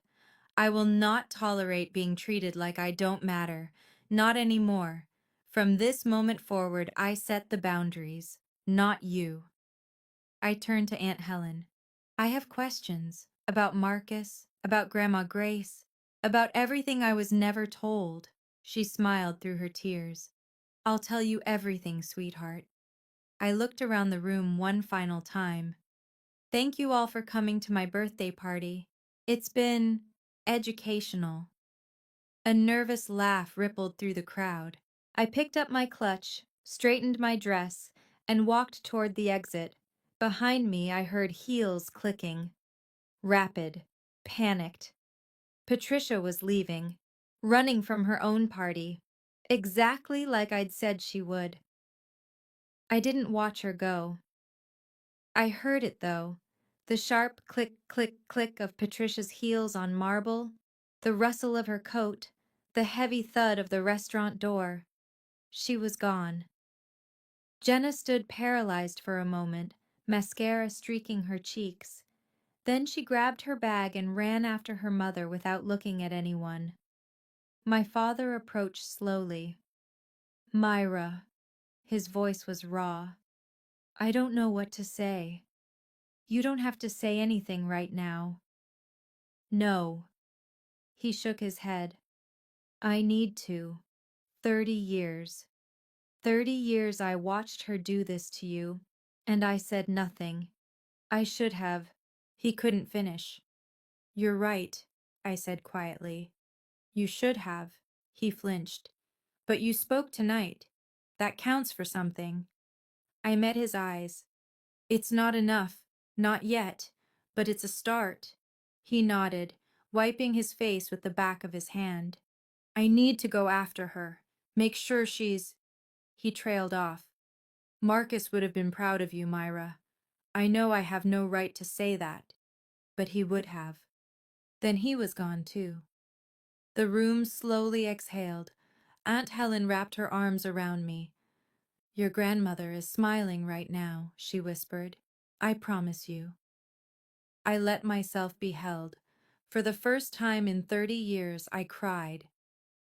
I will not tolerate being treated like I don't matter. Not anymore. From this moment forward, I set the boundaries, not you. I turned to Aunt Helen. I have questions about Marcus, about Grandma Grace, about everything I was never told. She smiled through her tears. I'll tell you everything, sweetheart. I looked around the room one final time. Thank you all for coming to my birthday party. It's been educational. A nervous laugh rippled through the crowd. I picked up my clutch, straightened my dress, and walked toward the exit. Behind me, I heard heels clicking. Rapid, panicked. Patricia was leaving, running from her own party, exactly like I'd said she would. I didn't watch her go. I heard it, though. The sharp click, click, click of Patricia's heels on marble, the rustle of her coat, the heavy thud of the restaurant door. She was gone. Jenna stood paralyzed for a moment, mascara streaking her cheeks. Then she grabbed her bag and ran after her mother without looking at anyone. My father approached slowly. Myra. His voice was raw. I don't know what to say. You don't have to say anything right now. No. He shook his head. I need to. 30 years. 30 years I watched her do this to you, and I said nothing. I should have. He couldn't finish. You're right, I said quietly. You should have. He flinched. But you spoke tonight. That counts for something. I met his eyes. It's not enough. Not yet. But it's a start. He nodded, wiping his face with the back of his hand. I need to go after her. Make sure she's... He trailed off. Marcus would have been proud of you, Myra. I know I have no right to say that, but he would have. Then he was gone too. The room slowly exhaled. Aunt Helen wrapped her arms around me. Your grandmother is smiling right now, she whispered. I promise you. I let myself be held. For the first time in 30 years, I cried.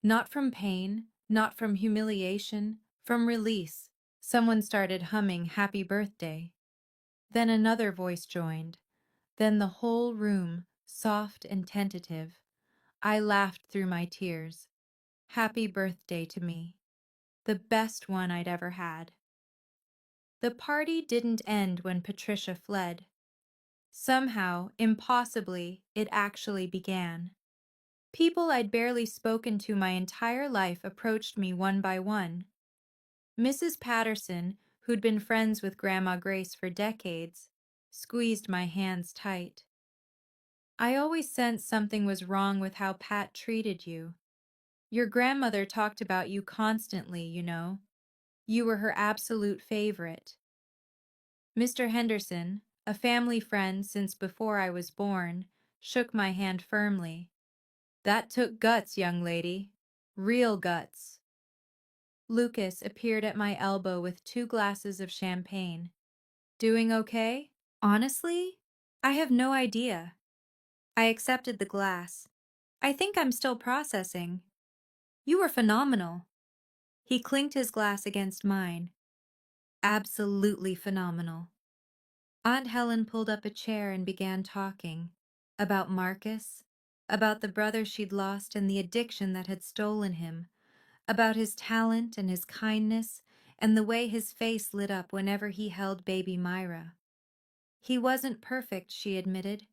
Not from pain, not from humiliation, from release. Someone started humming Happy Birthday. Then another voice joined. Then the whole room, soft and tentative. I laughed through my tears. Happy birthday to me. The best one I'd ever had. The party didn't end when Patricia fled. Somehow, impossibly, it actually began. People I'd barely spoken to my entire life approached me one by one. Mrs. Patterson, who'd been friends with Grandma Grace for decades, squeezed my hands tight. I always sensed something was wrong with how Pat treated you. Your grandmother talked about you constantly, you know. You were her absolute favorite. Mr. Henderson, a family friend since before I was born, shook my hand firmly. That took guts, young lady. Real guts. Lucas appeared at my elbow with 2 glasses of champagne. Doing okay? Honestly, I have no idea. I accepted the glass. I think I'm still processing. You were phenomenal. He clinked his glass against mine. Absolutely phenomenal. Aunt Helen pulled up a chair and began talking. About Marcus, about the brother she'd lost and the addiction that had stolen him, about his talent and his kindness and the way his face lit up whenever he held baby Myra. He wasn't perfect, she admitted.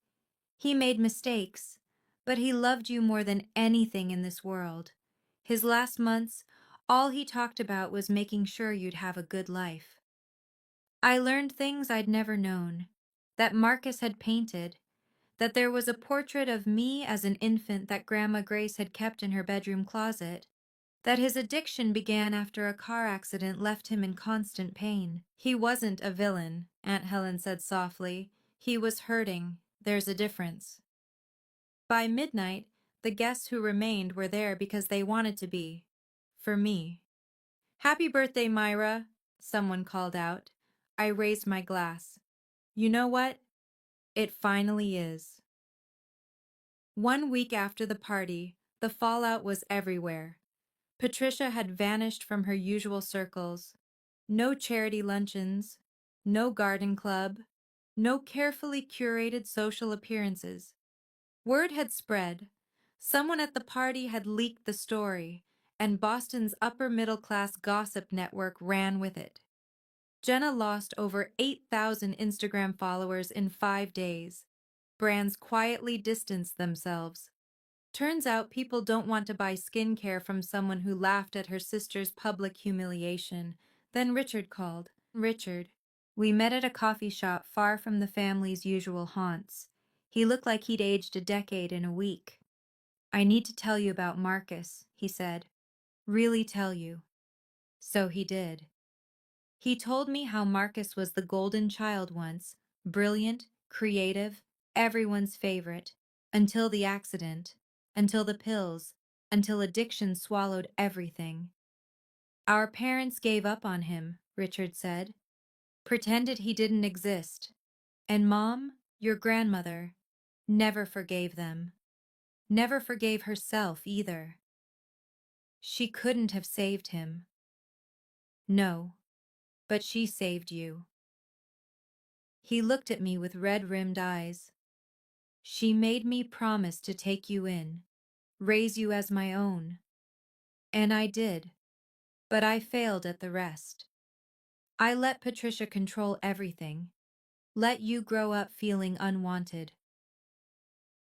He made mistakes, but he loved you more than anything in this world. His last months, all he talked about was making sure you'd have a good life. I learned things I'd never known, that Marcus had painted, that there was a portrait of me as an infant that Grandma Grace had kept in her bedroom closet, that his addiction began after a car accident left him in constant pain. He wasn't a villain, Aunt Helen said softly. He was hurting. There's a difference. By midnight, the guests who remained were there because they wanted to be. For me. Happy birthday, Myra, someone called out. I raised my glass. You know what? It finally is. 1 week after the party, the fallout was everywhere. Patricia had vanished from her usual circles. No charity luncheons, no garden club, no carefully curated social appearances. Word had spread. Someone at the party had leaked the story, and Boston's upper-middle-class gossip network ran with it. Jenna lost over 8,000 Instagram followers in 5 days. Brands quietly distanced themselves. Turns out people don't want to buy skincare from someone who laughed at her sister's public humiliation. Then Richard called. Richard. We met at a coffee shop far from the family's usual haunts. He looked like he'd aged a decade in a week. I need to tell you about Marcus, he said. Really tell you. So he did. He told me how Marcus was the golden child once, brilliant, creative, everyone's favorite, until the accident, until the pills, until addiction swallowed everything. Our parents gave up on him, Richard said, pretended he didn't exist. And Mom, your grandmother, never forgave them. Never forgave herself either. She couldn't have saved him. No, but she saved you. He looked at me with red-rimmed eyes. She made me promise to take you in, raise you as my own. And I did, but I failed at the rest. I let Patricia control everything, let you grow up feeling unwanted.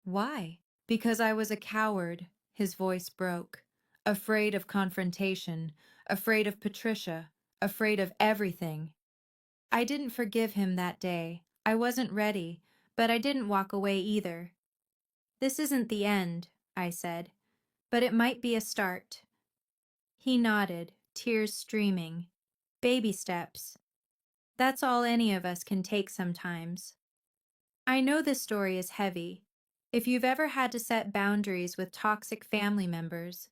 Why? Because I was a coward, his voice broke, afraid of confrontation, afraid of Patricia, afraid of everything. I didn't forgive him that day. I wasn't ready, but I didn't walk away either. This isn't the end, I said, but it might be a start. He nodded, tears streaming. Baby steps. That's all any of us can take sometimes. I know this story is heavy. If you've ever had to set boundaries with toxic family members,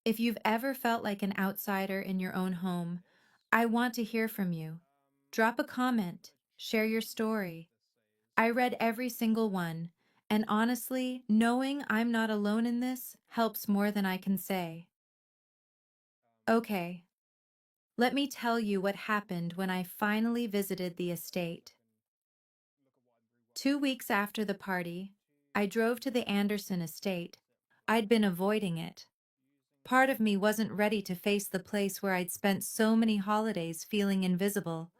if you've ever felt like an outsider in your own home, I want to hear from you. Drop a comment, share your story. I read every single one, and honestly, knowing I'm not alone in this helps more than I can say. Okay, let me tell you what happened when I finally visited the estate. 2 weeks after the party, I drove to the Anderson estate. I'd been avoiding it. Part of me wasn't ready to face the place where I'd spent so many holidays feeling invisible,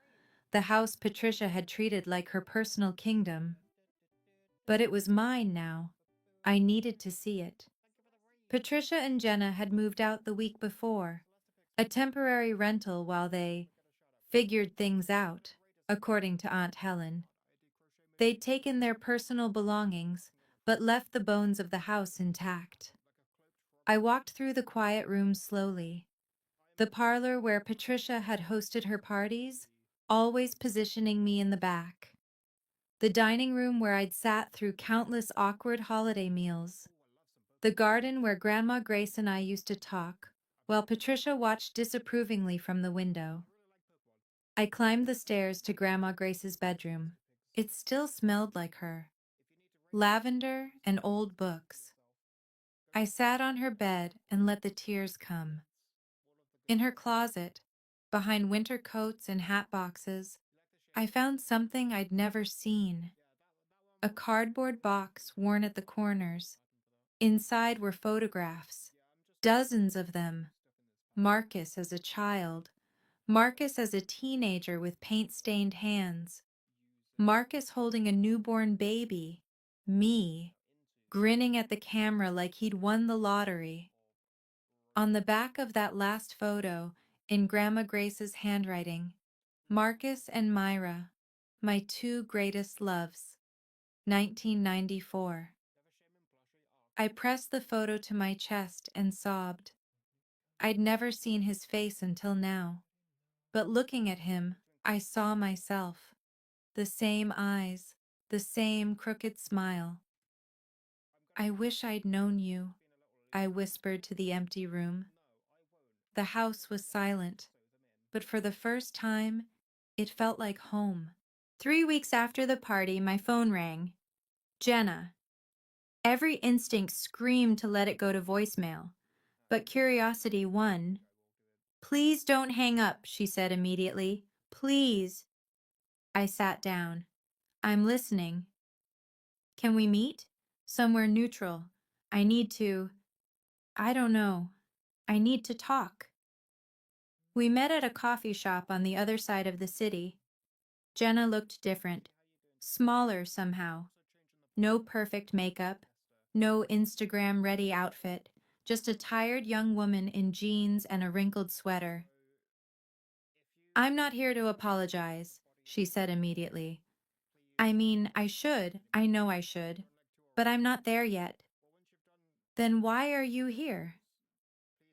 the house Patricia had treated like her personal kingdom. But it was mine now. I needed to see it. Patricia and Jenna had moved out the week before, a temporary rental while they figured things out, according to Aunt Helen. They'd taken their personal belongings, but left the bones of the house intact. I walked through the quiet room slowly. The parlor where Patricia had hosted her parties, always positioning me in the back. The dining room where I'd sat through countless awkward holiday meals. The garden where Grandma Grace and I used to talk, while Patricia watched disapprovingly from the window. I climbed the stairs to Grandma Grace's bedroom. It still smelled like her. Lavender and old books. I sat on her bed and let the tears come. In her closet, behind winter coats and hat boxes, I found something I'd never seen. A cardboard box worn at the corners. Inside were photographs, dozens of them. Marcus as a child, Marcus as a teenager with paint-stained hands, Marcus holding a newborn baby, me, grinning at the camera like he'd won the lottery. On the back of that last photo, in Grandma Grace's handwriting, Marcus and Myra, my two greatest loves, 1994. I pressed the photo to my chest and sobbed. I'd never seen his face until now, but looking at him, I saw myself. The same eyes, the same crooked smile. I wish I'd known you, I whispered to the empty room. The house was silent, but for the first time, it felt like home. 3 weeks after the party, my phone rang. Jenna. Every instinct screamed to let it go to voicemail, but curiosity won. Please don't hang up, she said immediately. Please. I sat down. I'm listening. Can we meet? Somewhere neutral. I need to. I don't know. I need to talk. We met at a coffee shop on the other side of the city. Jenna looked different, smaller somehow. No perfect makeup, no Instagram-ready outfit, just a tired young woman in jeans and a wrinkled sweater. I'm not here to apologize, she said immediately. I mean, I know I should, but I'm not there yet. Then why are you here?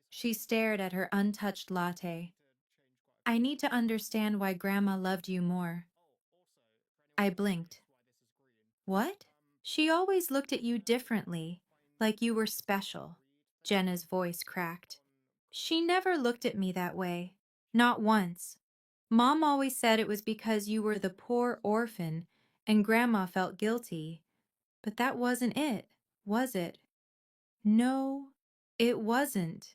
She stared at her untouched latte. I need to understand why Grandma loved you more. I blinked. What? She always looked at you differently, like you were special. Jenna's voice cracked. She never looked at me that way. Not once. Mom always said it was because you were the poor orphan and Grandma felt guilty. But that wasn't it, was it? No, it wasn't.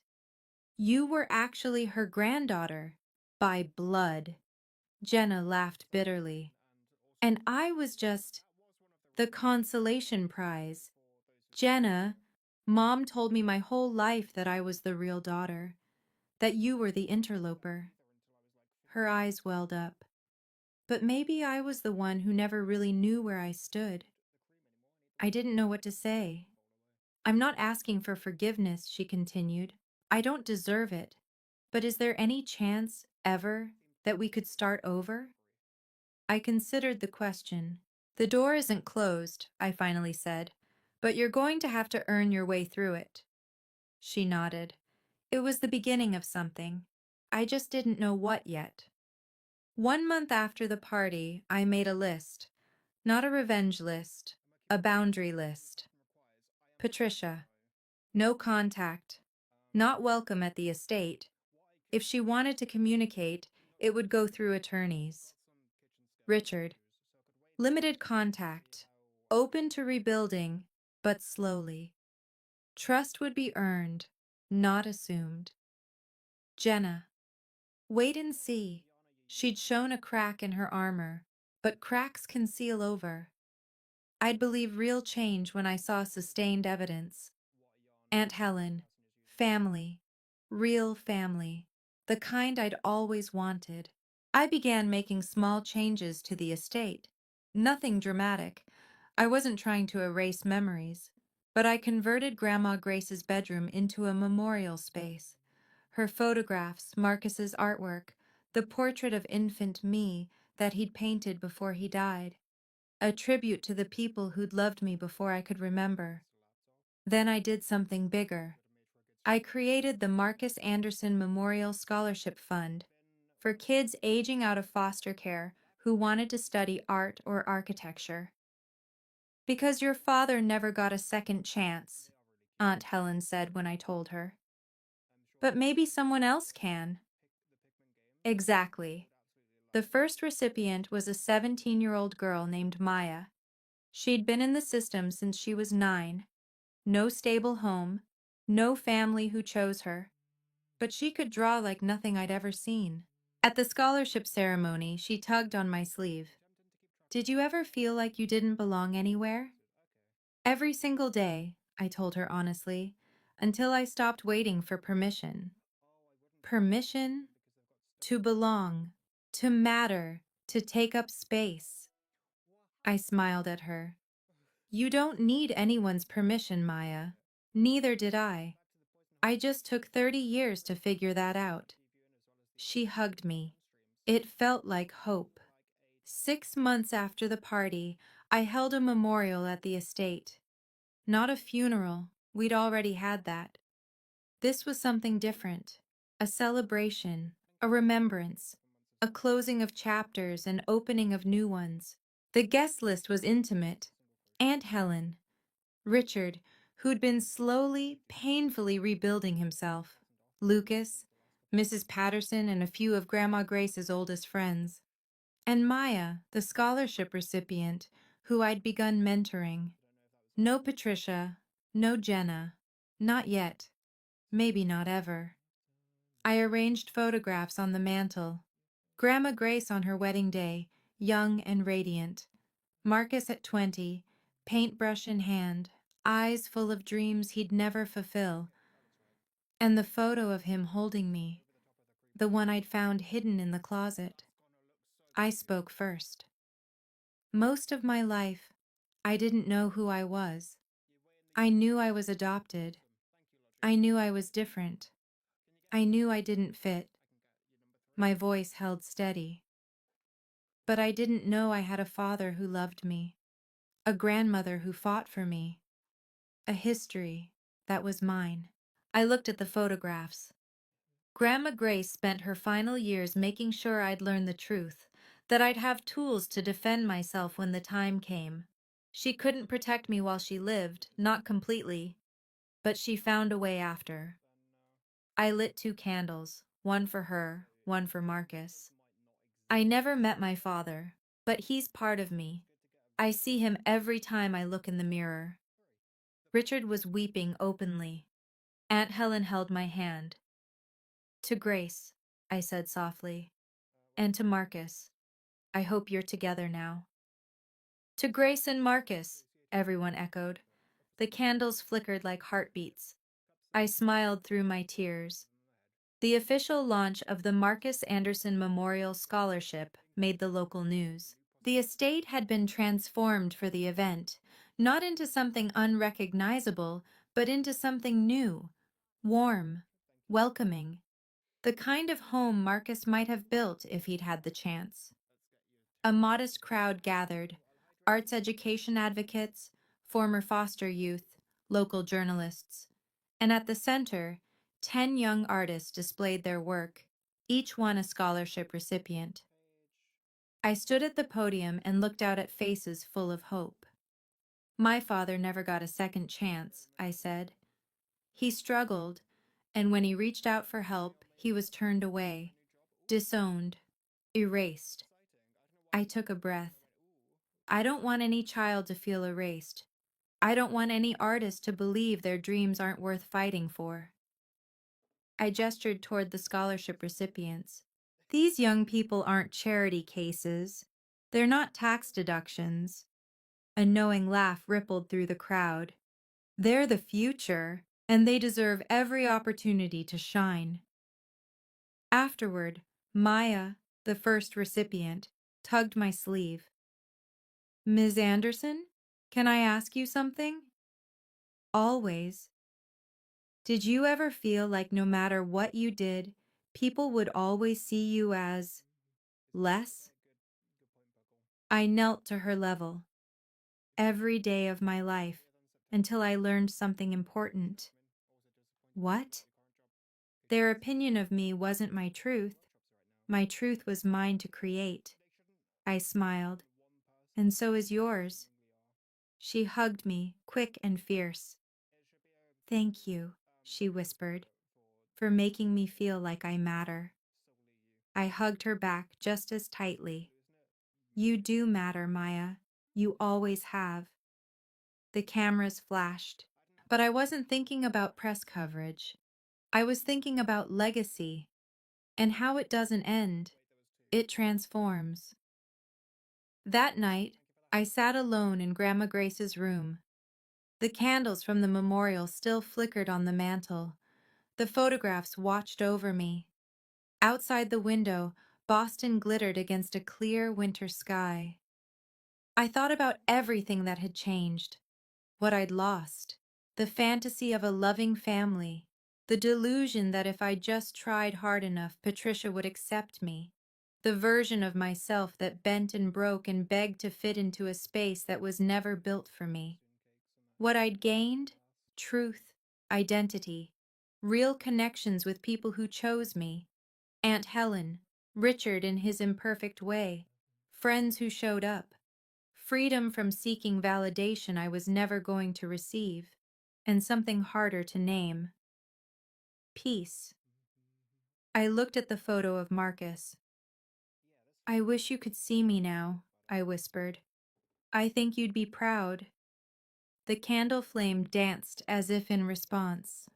You were actually her granddaughter. By blood. Jenna laughed bitterly. And I was just the consolation prize. Jenna, Mom told me my whole life that I was the real daughter, that you were the interloper. Her eyes welled up. But maybe I was the one who never really knew where I stood. I didn't know what to say. I'm not asking for forgiveness, she continued. I don't deserve it. But is there any chance, ever, that we could start over? I considered the question. The door isn't closed, I finally said, but you're going to have to earn your way through it. She nodded. It was the beginning of something. I just didn't know what yet. 1 month after the party, I made a list. Not a revenge list, a boundary list. Patricia. No contact. Not welcome at the estate. If she wanted to communicate, it would go through attorneys. Richard. Limited contact. Open to rebuilding, but slowly. Trust would be earned, not assumed. Jenna. Wait and see. She'd shown a crack in her armor, but cracks can seal over. I'd believe real change when I saw sustained evidence. Aunt Helen. Family. Real family. The kind I'd always wanted. I began making small changes to the estate. Nothing dramatic. I wasn't trying to erase memories, but I converted Grandma Grace's bedroom into a memorial space. Her photographs, Marcus's artwork, the portrait of infant me that he'd painted before he died. A tribute to the people who'd loved me before I could remember. Then I did something bigger. I created the Marcus Anderson Memorial Scholarship Fund for kids aging out of foster care who wanted to study art or architecture. Because your father never got a second chance, Aunt Helen said when I told her. But maybe someone else can. Exactly. The first recipient was a 17-year-old girl named Maya. She'd been in the system since she was 9. No stable home, no family who chose her. But she could draw like nothing I'd ever seen. At the scholarship ceremony, she tugged on my sleeve. Did you ever feel like you didn't belong anywhere? Every single day, I told her honestly, until I stopped waiting for permission. Permission? To belong, to matter, to take up space. I smiled at her. You don't need anyone's permission, Maya. Neither did I. I just took 30 years to figure that out. She hugged me. It felt like hope. 6 months after the party, I held a memorial at the estate. Not a funeral, we'd already had that. This was something different. A celebration, a remembrance, a closing of chapters and opening of new ones. The guest list was intimate. Aunt Helen, Richard, who'd been slowly, painfully rebuilding himself, Lucas, Mrs. Patterson, and a few of Grandma Grace's oldest friends. And Maya, the scholarship recipient, who I'd begun mentoring. No Patricia, no Jenna, not yet, maybe not ever. I arranged photographs on the mantel. Grandma Grace on her wedding day, young and radiant. Marcus at 20, paintbrush in hand, eyes full of dreams he'd never fulfill. and the photo of him holding me, the one I'd found hidden in the closet. I spoke first. Most of my life, I didn't know who I was. I knew I was adopted. I knew I was different. I knew I didn't fit. My voice held steady. But I didn't know I had a father who loved me, a grandmother who fought for me, a history that was mine. I looked at the photographs. Grandma Grace spent her final years making sure I'd learn the truth, that I'd have tools to defend myself when the time came. She couldn't protect me while she lived, not completely, but she found a way after. I lit 2 candles, one for her, one for Marcus. I never met my father, but he's part of me. I see him every time I look in the mirror. Richard was weeping openly. Aunt Helen held my hand. To Grace, I said softly, and to Marcus, I hope you're together now. To Grace and Marcus, everyone echoed. The candles flickered like heartbeats. I smiled through my tears. The official launch of the Marcus Anderson Memorial Scholarship made the local news. The estate had been transformed for the event, not into something unrecognizable, but into something new, warm, welcoming, the kind of home Marcus might have built if he'd had the chance. A modest crowd gathered, arts education advocates, former foster youth, local journalists, and at the center, 10 young artists displayed their work, each one a scholarship recipient. I stood at the podium and looked out at faces full of hope. My father never got a second chance, I said. He struggled, and when he reached out for help, he was turned away, disowned, erased. I took a breath. I don't want any child to feel erased. I don't want any artist to believe their dreams aren't worth fighting for. I gestured toward the scholarship recipients. These young people aren't charity cases. They're not tax deductions. A knowing laugh rippled through the crowd. They're the future, and they deserve every opportunity to shine. Afterward, Maya, the first recipient, tugged my sleeve. Ms. Anderson, can I ask you something? Always. Did you ever feel like no matter what you did, people would always see you as less? I knelt to her level every day of my life until I learned something important. What? Their opinion of me wasn't my truth. My truth was mine to create. I smiled. And so is yours. She hugged me, quick and fierce. Thank you, she whispered, for making me feel like I matter. I hugged her back just as tightly. You do matter, Maya. You always have. The cameras flashed. But I wasn't thinking about press coverage. I was thinking about legacy and how it doesn't end. It transforms. That night, I sat alone in Grandma Grace's room. The candles from the memorial still flickered on the mantel. The photographs watched over me. Outside the window, Boston glittered against a clear winter sky. I thought about everything that had changed, what I'd lost, the fantasy of a loving family, the delusion that if I just tried hard enough, Patricia would accept me, the version of myself that bent and broke and begged to fit into a space that was never built for me. What I'd gained? Truth, identity, real connections with people who chose me. Aunt Helen, Richard in his imperfect way, friends who showed up, freedom from seeking validation I was never going to receive, and something harder to name. Peace. I looked at the photo of Marcus. I wish you could see me now, I whispered. I think you'd be proud. The candle flame danced as if in response.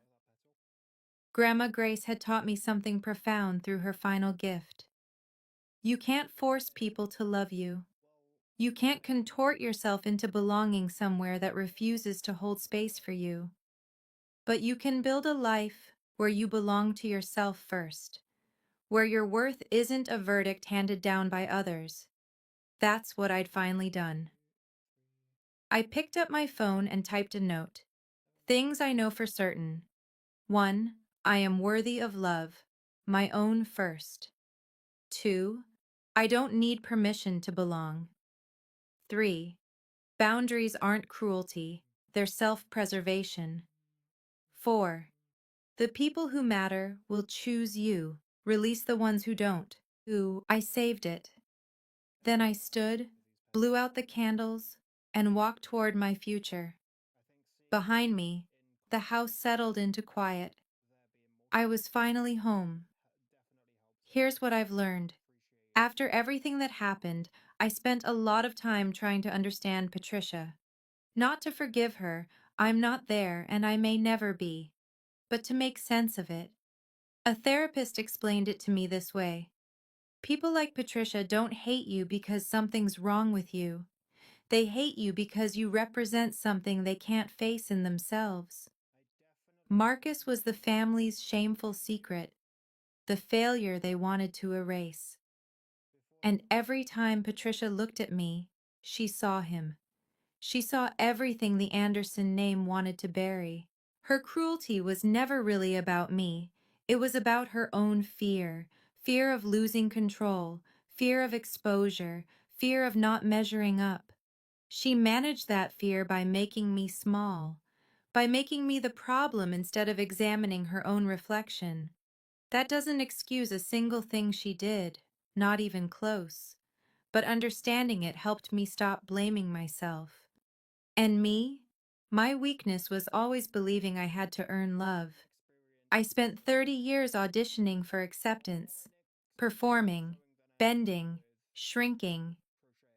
Grandma Grace had taught me something profound through her final gift. You can't force people to love you. You can't contort yourself into belonging somewhere that refuses to hold space for you. But you can build a life where you belong to yourself first, where your worth isn't a verdict handed down by others. That's what I'd finally done. I picked up my phone and typed a note. Things I know for certain. 1. I am worthy of love, my own first. 2. I don't need permission to belong. 3. Boundaries aren't cruelty, they're self-preservation. 4. The people who matter will choose you. Release the ones who don't. I saved it. Then I stood, blew out the candles, and walked toward my future. Behind me, the house settled into quiet. I was finally home. Here's what I've learned. After everything that happened, I spent a lot of time trying to understand Patricia. Not to forgive her, I'm not there and I may never be, but to make sense of it. A therapist explained it to me this way. People like Patricia don't hate you because something's wrong with you. They hate you because you represent something they can't face in themselves. Marcus was the family's shameful secret, the failure they wanted to erase. And every time Patricia looked at me, she saw him. She saw everything the Anderson name wanted to bury. Her cruelty was never really about me. It was about her own fear. Fear of losing control, fear of exposure, fear of not measuring up. She managed that fear by making me small, by making me the problem instead of examining her own reflection. That doesn't excuse a single thing she did, not even close. But understanding it helped me stop blaming myself. And me? My weakness was always believing I had to earn love. I spent 30 years auditioning for acceptance, performing, bending, shrinking,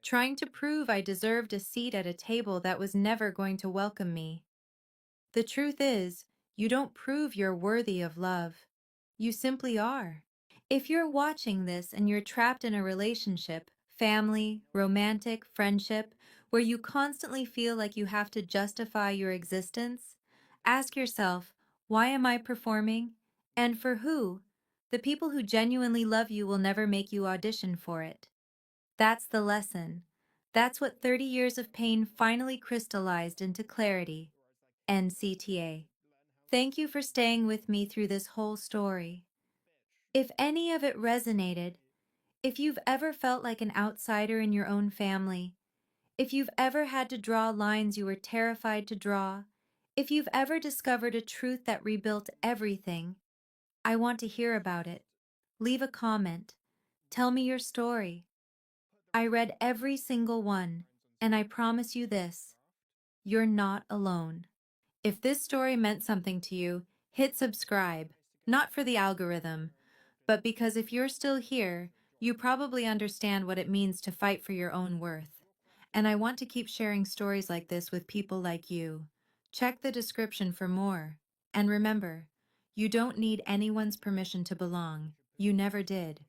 trying to prove I deserved a seat at a table that was never going to welcome me. The truth is, you don't prove you're worthy of love. You simply are. If you're watching this and you're trapped in a relationship, family, romantic, friendship, where you constantly feel like you have to justify your existence, ask yourself, why am I performing? And for who? The people who genuinely love you will never make you audition for it. That's the lesson. That's what 30 years of pain finally crystallized into clarity. NCTA. Thank you for staying with me through this whole story. If any of it resonated, if you've ever felt like an outsider in your own family, if you've ever had to draw lines you were terrified to draw, if you've ever discovered a truth that rebuilt everything, I want to hear about it. Leave a comment. Tell me your story. I read every single one, and I promise you this, you're not alone. If this story meant something to you, hit subscribe, not for the algorithm, but because if you're still here, you probably understand what it means to fight for your own worth. And I want to keep sharing stories like this with people like you. Check the description for more. And remember, you don't need anyone's permission to belong. You never did.